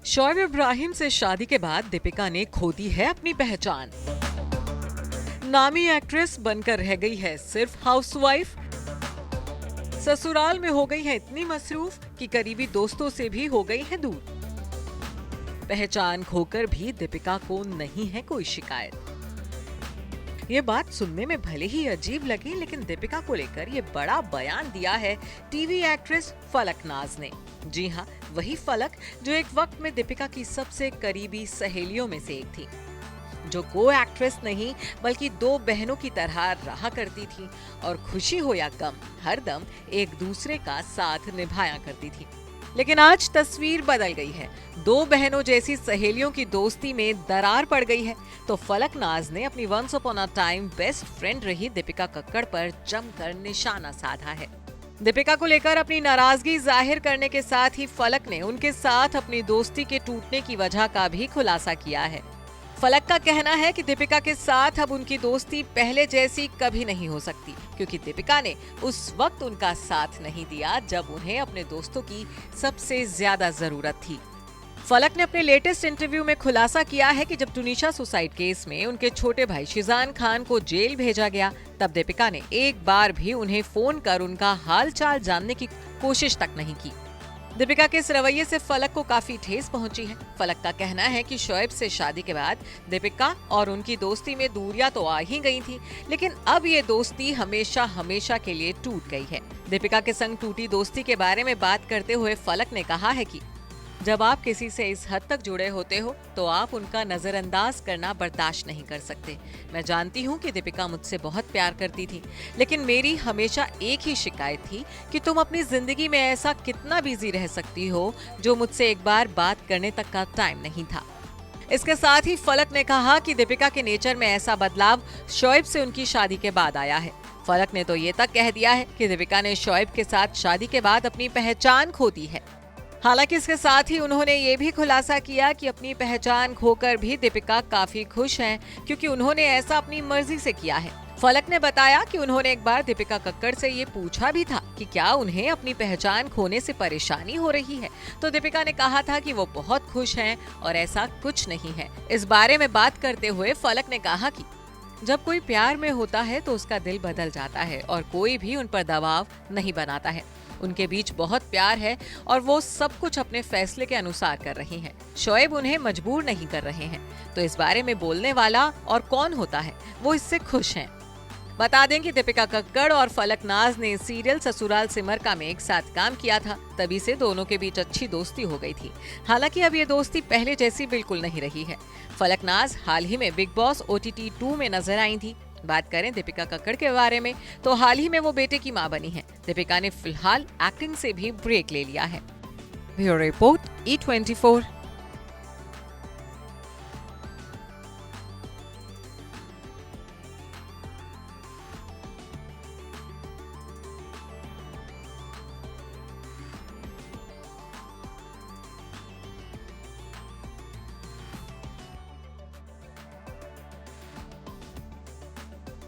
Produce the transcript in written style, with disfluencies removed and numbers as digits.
शोएब इब्राहिम से शादी के बाद दीपिका ने खो दी है अपनी पहचान। नामी एक्ट्रेस बनकर रह गई है सिर्फ हाउसवाइफ। ससुराल में हो गई है इतनी मसरूफ कि करीबी दोस्तों से भी हो गई है दूर। पहचान खोकर भी दीपिका को नहीं है कोई शिकायत। ये बात सुनने में भले ही अजीब लगे, लेकिन दीपिका को लेकर ये बड़ा बयान दिया है टीवी एक्ट्रेस फलक नाज ने। जी हाँ, वही फलक जो एक वक्त में दीपिका की सबसे करीबी सहेलियों में से एक थी, जो को एक्ट्रेस नहीं बल्कि दो बहनों की तरह रहा करती थी और खुशी हो या गम हर दम एक दूसरे का साथ निभाया करती थी। लेकिन आज तस्वीर बदल गई है। दो बहनों जैसी सहेलियों की दोस्ती में दरार पड़ गई है, तो फलक नाज ने अपनी once upon a time best friend रही दीपिका कक्कड़ पर जमकर निशाना साधा है। दीपिका को लेकर अपनी नाराजगी जाहिर करने के साथ ही फलक ने उनके साथ अपनी दोस्ती के टूटने की वजह का भी खुलासा किया है। फलक का कहना है कि दीपिका के साथ अब उनकी दोस्ती पहले जैसी कभी नहीं हो सकती, क्योंकि दीपिका ने उस वक्त उनका साथ नहीं दिया जब उन्हें अपने दोस्तों की सबसे ज्यादा जरूरत थी। फलक ने अपने लेटेस्ट इंटरव्यू में खुलासा किया है कि जब टुनीशा सुसाइड केस में उनके छोटे भाई शिजान खान को जेल भेजा गया, तब दीपिका ने एक बार भी उन्हें फोन कर उनका हालचाल जानने की कोशिश तक नहीं की। दीपिका के इस रवैये से फलक को काफी ठेस पहुंची है। फलक का कहना है कि शोएब से शादी के बाद दीपिका और उनकी दोस्ती में दूरियां तो आ ही गई थी, लेकिन अब ये दोस्ती हमेशा हमेशा के लिए टूट गई है। दीपिका के संग टूटी दोस्ती के बारे में बात करते हुए फलक ने कहा है कि जब आप किसी से इस हद तक जुड़े होते हो तो आप उनका नजरअंदाज करना बर्दाश्त नहीं कर सकते। मैं जानती हूँ कि दीपिका मुझसे बहुत प्यार करती थी, लेकिन मेरी हमेशा एक ही शिकायत थी कि तुम अपनी जिंदगी में ऐसा कितना बिजी रह सकती हो जो मुझसे एक बार बात करने तक का टाइम नहीं था। इसके साथ ही फलक ने कहा कि दीपिका के नेचर में ऐसा बदलाव शोएब से उनकी शादी के बाद आया है। फलक ने तो ये तक कह दिया है कि दीपिका ने शोएब के साथ शादी के बाद अपनी पहचान खो दी है। हालांकि इसके साथ ही उन्होंने ये भी खुलासा किया कि अपनी पहचान खोकर भी दीपिका काफी खुश हैं, क्योंकि उन्होंने ऐसा अपनी मर्जी से किया है। फलक ने बताया कि उन्होंने एक बार दीपिका कक्कड़ से ये पूछा भी था कि क्या उन्हें अपनी पहचान खोने से परेशानी हो रही है, तो दीपिका ने कहा था कि वो बहुत खुश हैं और ऐसा कुछ नहीं है। इस बारे में बात करते हुए फलक ने कहा कि जब कोई प्यार में होता है तो उसका दिल बदल जाता है और कोई भी उन पर दबाव नहीं बनाता है। उनके बीच बहुत प्यार है और वो सब कुछ अपने फैसले के अनुसार कर रही हैं। शोएब उन्हें मजबूर नहीं कर रहे हैं, तो इस बारे में बोलने वाला और कौन होता है, वो इससे खुश हैं। बता दें कि दीपिका कक्कड़ और फलक नाज ने सीरियल ससुराल सिमर में एक साथ काम किया था, तभी से दोनों के बीच अच्छी दोस्ती हो गई थी। हालांकि अब ये दोस्ती पहले जैसी बिल्कुल नहीं रही है। फलक नाज हाल ही में बिग बॉस OTT 2 में नजर आई थी। बात करें दीपिका कक्कड़ के बारे में तो हाल ही में वो बेटे की मां बनी है। दीपिका ने फिलहाल एक्टिंग से भी ब्रेक ले लिया है। Bureau report E24।